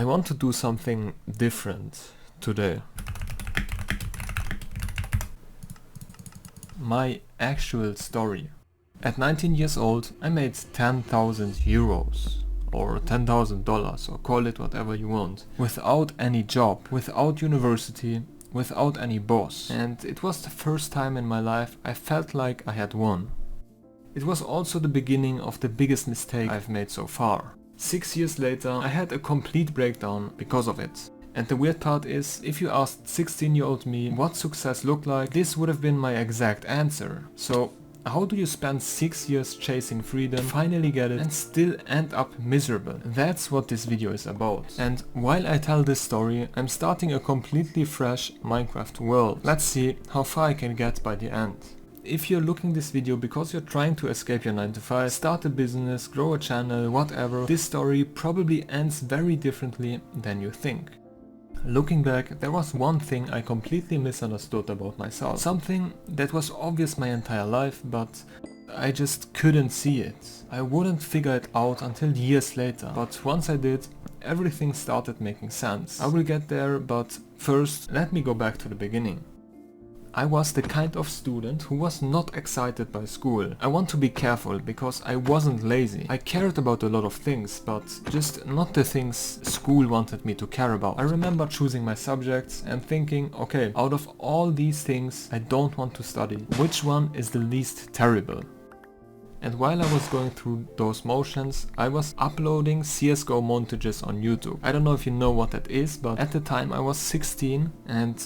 I want to do something different today. My actual story. At 19 years old, I made 10,000 euros or $10,000, or call it whatever you want, without any job, without university, without any boss. And it was the first time in my life I felt like I had won. It was also the beginning of the biggest mistake I've made so far. 6 years later, I had a complete breakdown because of it. And the weird part is, if you asked 16-year-old me what success looked like, this would have been my exact answer. So, how do you spend 6 years chasing freedom, finally get it, and still end up miserable? That's what this video is about. And while I tell this story, I'm starting a completely fresh Minecraft world. Let's see how far I can get by the end. If you're looking this video because you're trying to escape your 9 to 5, start a business, grow a channel, whatever, this story probably ends very differently than you think. Looking back, there was one thing I completely misunderstood about myself. Something that was obvious my entire life, but I just couldn't see it. I wouldn't figure it out until years later, but once I did, everything started making sense. I will get there, but first, let me go back to the beginning. I was the kind of student who was not excited by school. I want to be careful because I wasn't lazy. I cared about a lot of things, but just not the things school wanted me to care about. I remember choosing my subjects and thinking, okay, out of all these things I don't want to study, which one is the least terrible? And while I was going through those motions, I was uploading CSGO montages on YouTube. I don't know if you know what that is, but at the time I was 16 and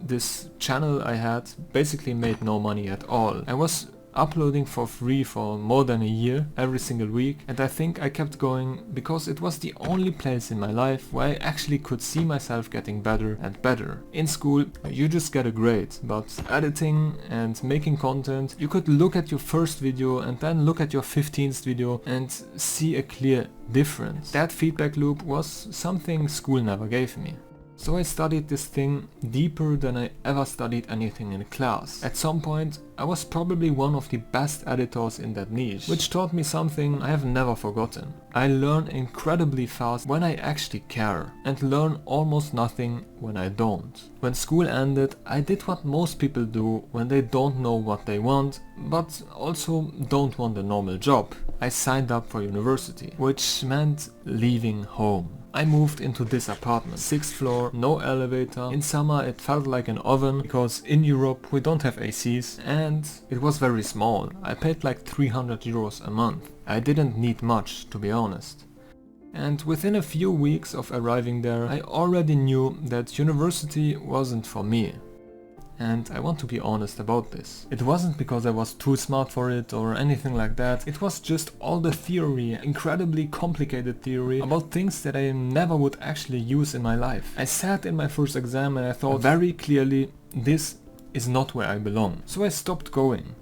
this channel I had basically made no money at all. I was uploading for free for more than a year, every single week, and I think I kept going because it was the only place in my life where I actually could see myself getting better and better. In school, you just get a grade, but editing and making content, you could look at your first video and then look at your 15th video and see a clear difference. That feedback loop was something school never gave me. So I studied this thing deeper than I ever studied anything in class. At some point, I was probably one of the best editors in that niche, which taught me something I have never forgotten. I learn incredibly fast when I actually care, and learn almost nothing when I don't. When school ended, I did what most people do when they don't know what they want, but also don't want a normal job. I signed up for university, which meant leaving home. I moved into this apartment, 6th floor, no elevator. In summer it felt like an oven because in Europe we don't have ACs, and it was very small. I paid like 300 euros a month. I didn't need much, to be honest. And within a few weeks of arriving there, I already knew that university wasn't for me. And I want to be honest about this. It wasn't because I was too smart for it or anything like that. It was just all the theory, incredibly complicated theory about things that I never would actually use in my life. I sat in my first exam and I thought very clearly, this is not where I belong. So I stopped going.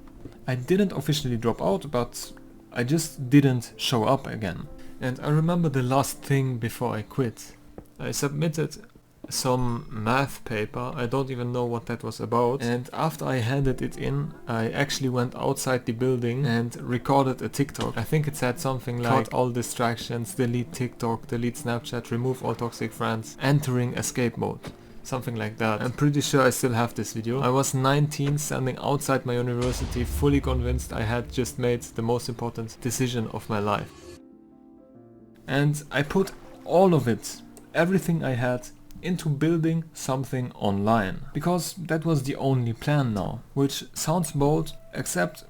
I didn't officially drop out, but I just didn't show up again. And I remember the last thing before I quit. I submitted some math paper, I don't even know what that was about, and after I handed it in, I actually went outside the building and recorded a TikTok. I think it said something like, cut all distractions, delete TikTok, delete Snapchat, remove all toxic friends, entering escape mode. Something like that. I'm pretty sure I still have this video. I was 19, standing outside my university, fully convinced I had just made the most important decision of my life. And I put all of it, everything I had, into building something online, because that was the only plan now, which sounds bold, except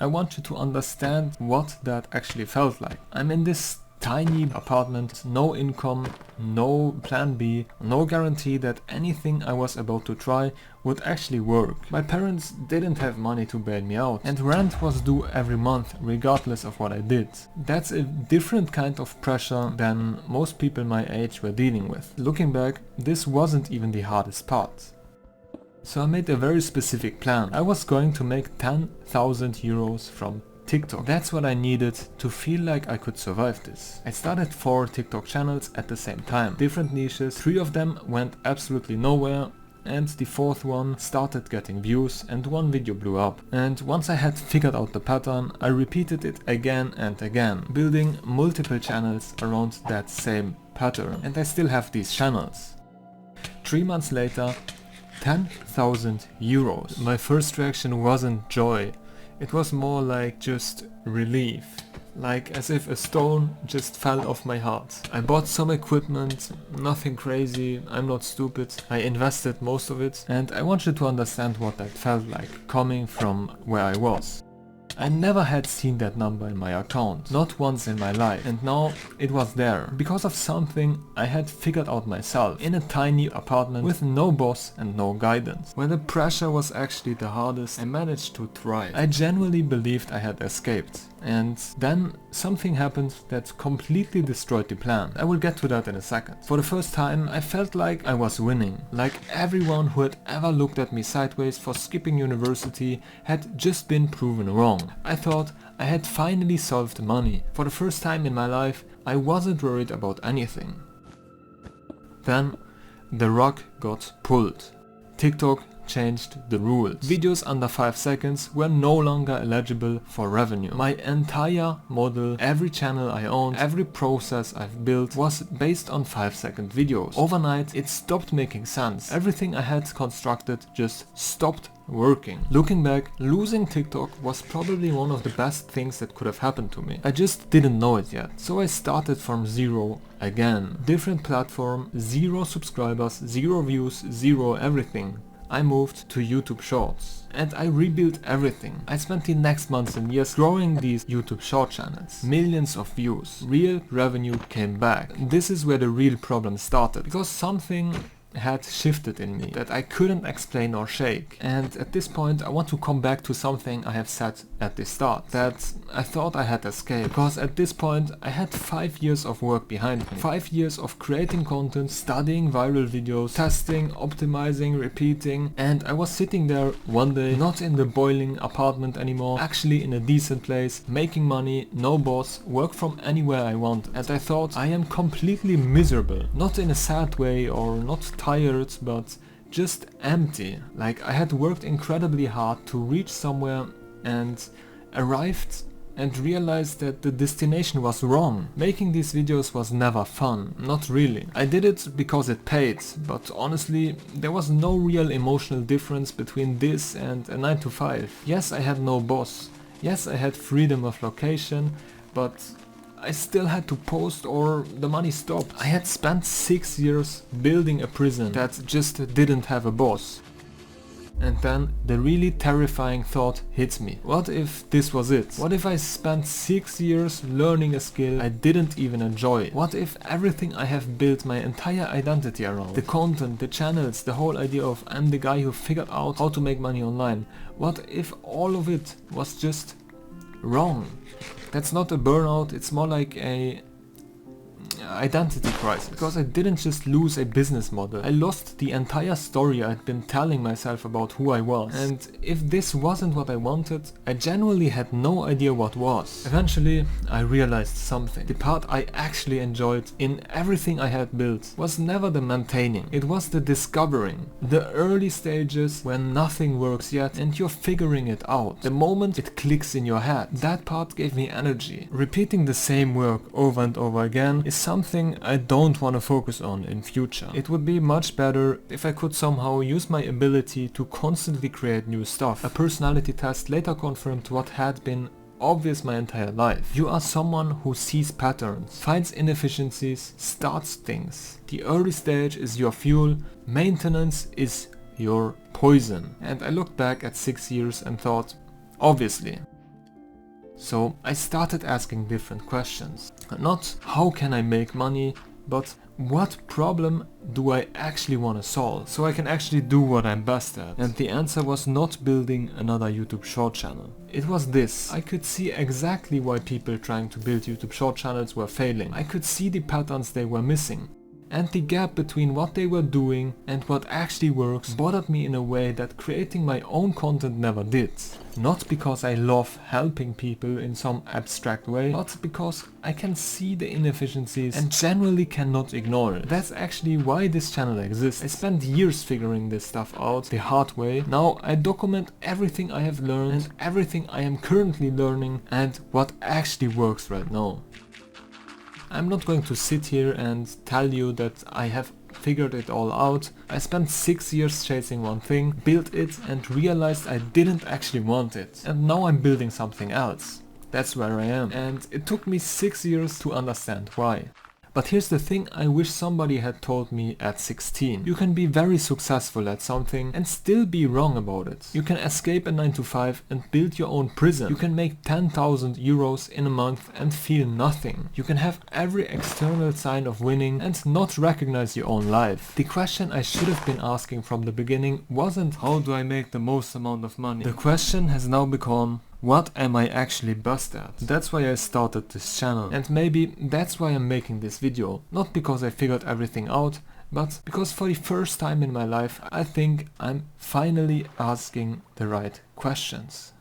I want you to understand what that actually felt like. I'm in this tiny apartment, no income, no plan B, no guarantee that anything I was about to try would actually work. My parents didn't have money to bail me out, and rent was due every month regardless of what I did. That's a different kind of pressure than most people my age were dealing with. Looking back, this wasn't even the hardest part. So I made a very specific plan. I was going to make 10,000 euros from TikTok. That's what I needed to feel like I could survive this. I started 4 TikTok channels at the same time. Different niches. 3 of them went absolutely nowhere and the fourth one started getting views and one video blew up. And once I had figured out the pattern, I repeated it again and again, building multiple channels around that same pattern. And I still have these channels. 3 months later, 10,000 euros. My first reaction wasn't joy, it was more like just relief. Like as if a stone just fell off my heart. I bought some equipment, nothing crazy, I'm not stupid. I invested most of it, and I want you to understand what that felt like, coming from where I was. I never had seen that number in my account, not once in my life, and now it was there, because of something I had figured out myself, in a tiny apartment with no boss and no guidance. When the pressure was actually the hardest, I managed to thrive. I genuinely believed I had escaped. And then something happened that completely destroyed the plan. I will get to that in a second. For the first time, I felt like I was winning. Like everyone who had ever looked at me sideways for skipping university had just been proven wrong. I thought I had finally solved money. For the first time in my life, I wasn't worried about anything. Then the rug got pulled. TikTok changed the rules. Videos under 5 seconds were no longer eligible for revenue. My entire model, every channel I owned, every process I've built was based on 5-second videos. Overnight it stopped making sense. Everything I had constructed just stopped working. Looking back, losing TikTok was probably one of the best things that could have happened to me. I just didn't know it yet. So I started from zero again. Different platform, 0 subscribers, 0 views, 0 everything. I moved to YouTube Shorts and I rebuilt everything. I spent the next months and years growing these YouTube short channels. Millions of views. Real revenue came back. This is where the real problem started, because something had shifted in me that I couldn't explain or shake. And at this point I want to come back to something I have said at the start, that I thought I had escaped, because at this point I had 5 years of work behind me. 5 years of creating content, studying viral videos, testing, optimizing, repeating, and I was sitting there one day, not in the boiling apartment anymore, actually in a decent place, making money, no boss, work from anywhere I want. And I thought I am completely miserable, not in a sad way or not tired, but just empty. Like I had worked incredibly hard to reach somewhere and arrived and realized that the destination was wrong. Making these videos was never fun, not really. I did it because it paid, but honestly there was no real emotional difference between this and a 9 to 5. Yes, I had no boss. Yes, I had freedom of location, but I still had to post or the money stopped. I had spent 6 years building a prison that just didn't have a boss. And then the really terrifying thought hit me. What if this was it? What if I spent 6 years learning a skill I didn't even enjoy? What if everything I have built my entire identity around, the content, the channels, the whole idea of I'm the guy who figured out how to make money online, what if all of it was just wrong? That's not a burnout, it's more like a identity crisis, because I didn't just lose a business model, I lost the entire story I'd been telling myself about who I was. And if this wasn't what I wanted, I genuinely had no idea what was. Eventually I realized something. The part I actually enjoyed in everything I had built was never the maintaining, it was the discovering. The early stages when nothing works yet and you're figuring it out. The moment it clicks in your head, that part gave me energy. Repeating the same work over and over again is something I don't want to focus on in future. It would be much better if I could somehow use my ability to constantly create new stuff. A personality test later confirmed what had been obvious my entire life. You are someone who sees patterns, finds inefficiencies, starts things. The early stage is your fuel, maintenance is your poison. And I looked back at 6 years and thought, obviously. So I started asking different questions. Not how can I make money, but what problem do I actually want to solve, so I can actually do what I'm best at. And the answer was not building another YouTube short channel. It was this. I could see exactly why people trying to build YouTube short channels were failing. I could see the patterns they were missing. And the gap between what they were doing and what actually works bothered me in a way that creating my own content never did. Not because I love helping people in some abstract way, but because I can see the inefficiencies and generally cannot ignore it. That's actually why this channel exists. I spent years figuring this stuff out the hard way. Now I document everything I have learned and everything I am currently learning and what actually works right now. I'm not going to sit here and tell you that I have figured it all out. I spent 6 years chasing one thing, built it and realized I didn't actually want it. And now I'm building something else. That's where I am. And it took me 6 years to understand why. But here's the thing I wish somebody had told me at 16. You can be very successful at something and still be wrong about it. You can escape a 9 to 5 and build your own prison. You can make 10,000 euros in a month and feel nothing. You can have every external sign of winning and not recognize your own life. The question I should have been asking from the beginning wasn't how do I make the most amount of money. The question has now become, what am I actually best at? That's why I started this channel, and maybe that's why I'm making this video. Not because I figured everything out, but because for the first time in my life I think I'm finally asking the right questions.